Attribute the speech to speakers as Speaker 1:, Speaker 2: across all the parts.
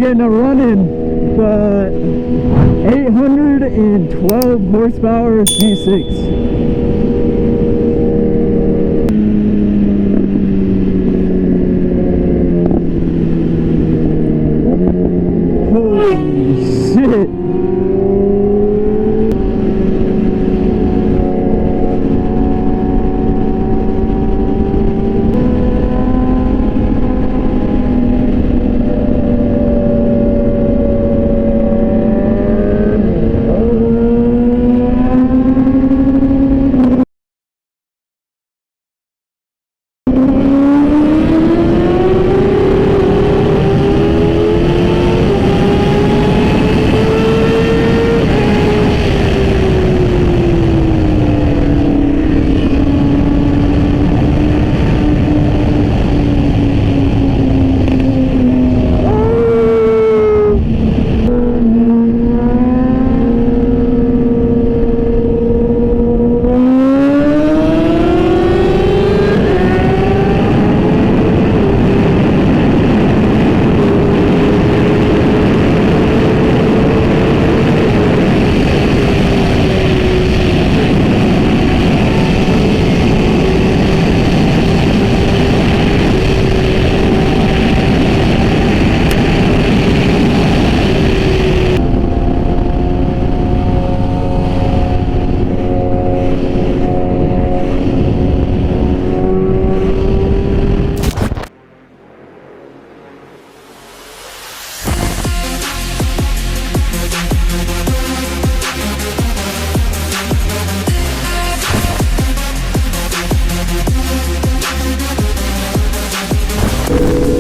Speaker 1: getting a run in the 812 horsepower G6.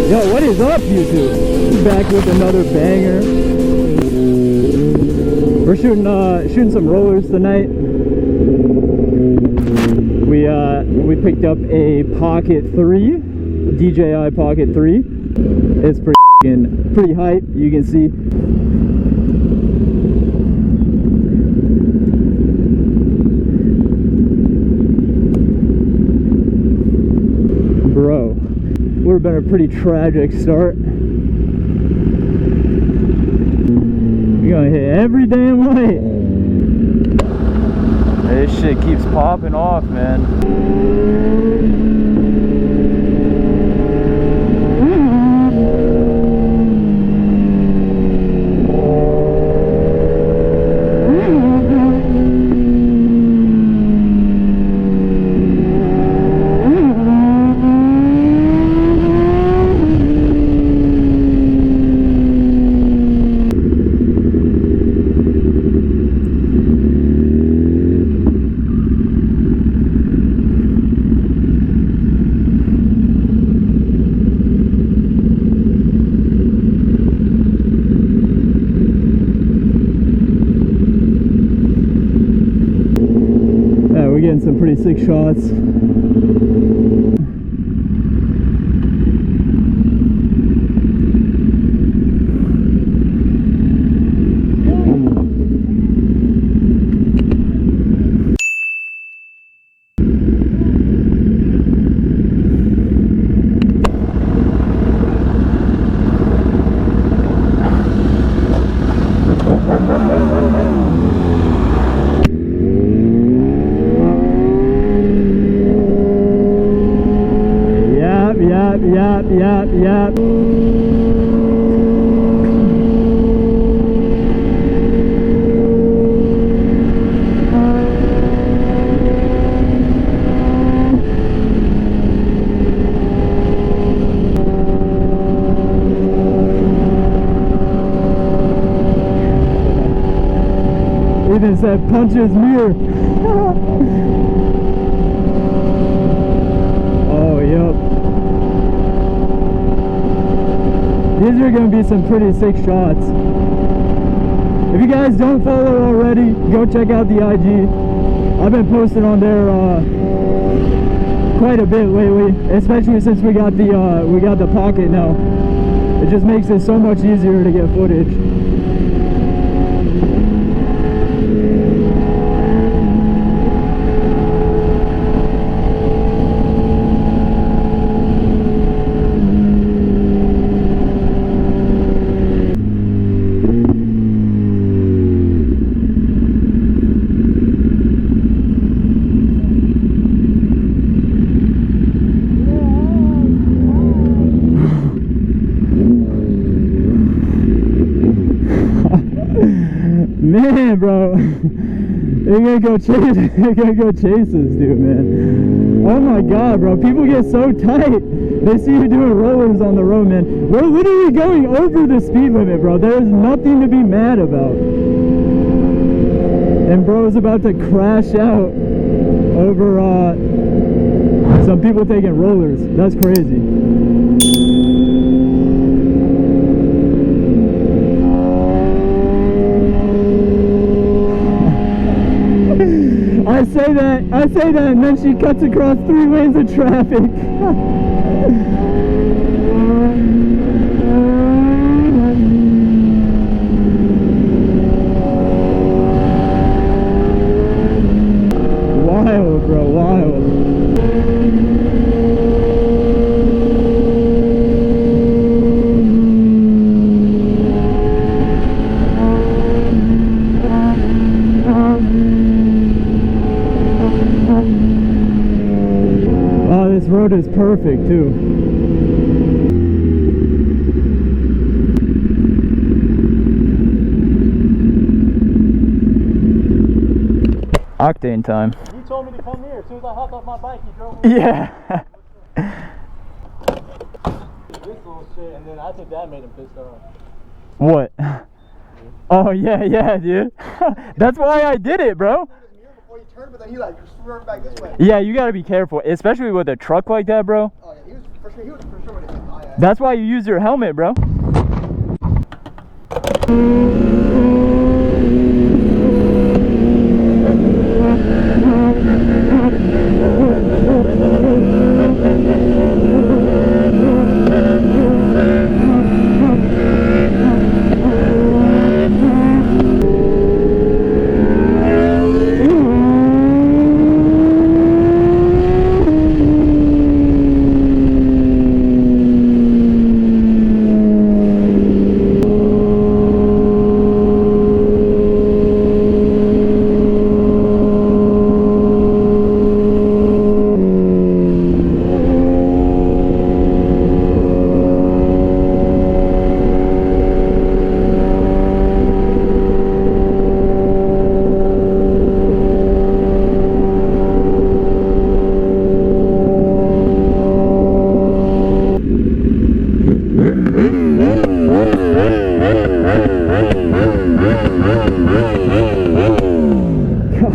Speaker 1: Yo, what is up, YouTube? Back with another banger. We're shooting some rollers tonight. We picked up a Pocket 3, DJI Pocket 3. It's pretty hype. You can see. Bro. Would have been a pretty tragic start. We're gonna hit every damn light. This shit keeps popping off, man. We're getting some pretty sick shots. Yep. Ethan said, punch his mirror. Oh, yep. These are going to be some pretty sick shots. If you guys don't follow already, go check out the IG. I've been posting on there quite a bit lately, especially since we got the Pocket now. It just makes it so much easier to get footage. Man, bro. They're gonna go chase this dude, man. Oh my god, bro. People get so tight. They see you doing rollers on the road, man. We're literally going over the speed limit, bro. There's nothing to be mad about. And bro's about to crash out over some people taking rollers. That's crazy. I say that, and then she cuts across 3 lanes of traffic. Wild, bro, wild. Oh, this road is perfect too. Octane time.
Speaker 2: You told me to come here. As soon as I hopped off my bike, you drove over.
Speaker 1: Yeah.
Speaker 2: This little shit, and then I think that made him pissed off.
Speaker 1: What? Oh yeah, dude. That's why I did it, bro.
Speaker 2: Before you turned, but then he like swerved back this way.
Speaker 1: Yeah, you gotta be careful, especially with a truck like that, bro.
Speaker 2: Oh yeah, he was for sure when it hit my ass.
Speaker 1: That's why you use your helmet, bro.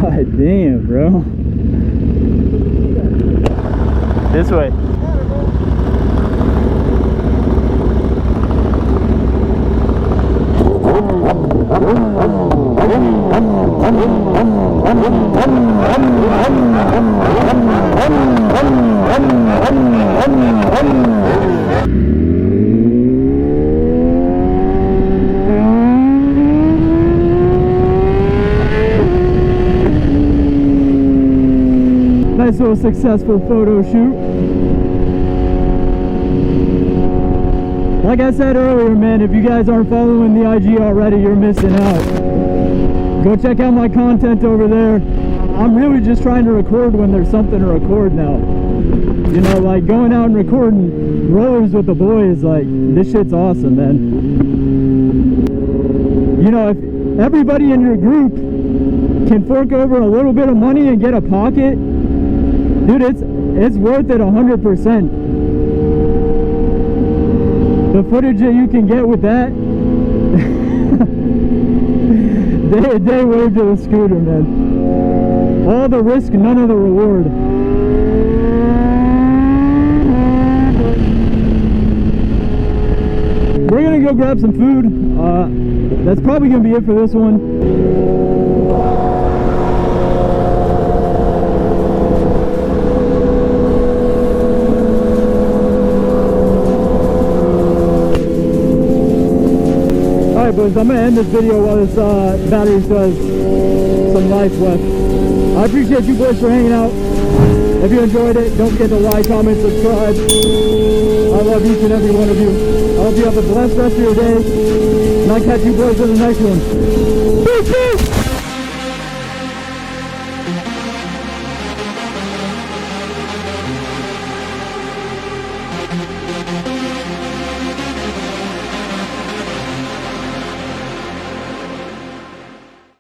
Speaker 1: God damn, bro. This way. Nice little successful photo shoot. Like I said earlier, man, if you guys aren't following the IG already, you're missing out. Go check out my content over there. I'm really just trying to record when there's something to record now. You know, like going out and recording rollers with the boys, like, this shit's awesome, man. You know, if everybody in your group can fork over a little bit of money and get a pocket, dude, it's worth it 100%. The footage that you can get with that, they wave to the scooter, man. All the risk, none of the reward. We're gonna go grab some food. That's probably gonna be it for this one. Alright boys, I'm going to end this video while this battery does some life left. I appreciate you boys for hanging out. If you enjoyed it, don't forget to like, comment, subscribe. I love each and every one of you. I hope you have a blessed rest of your day, and I'll catch you boys in the next one.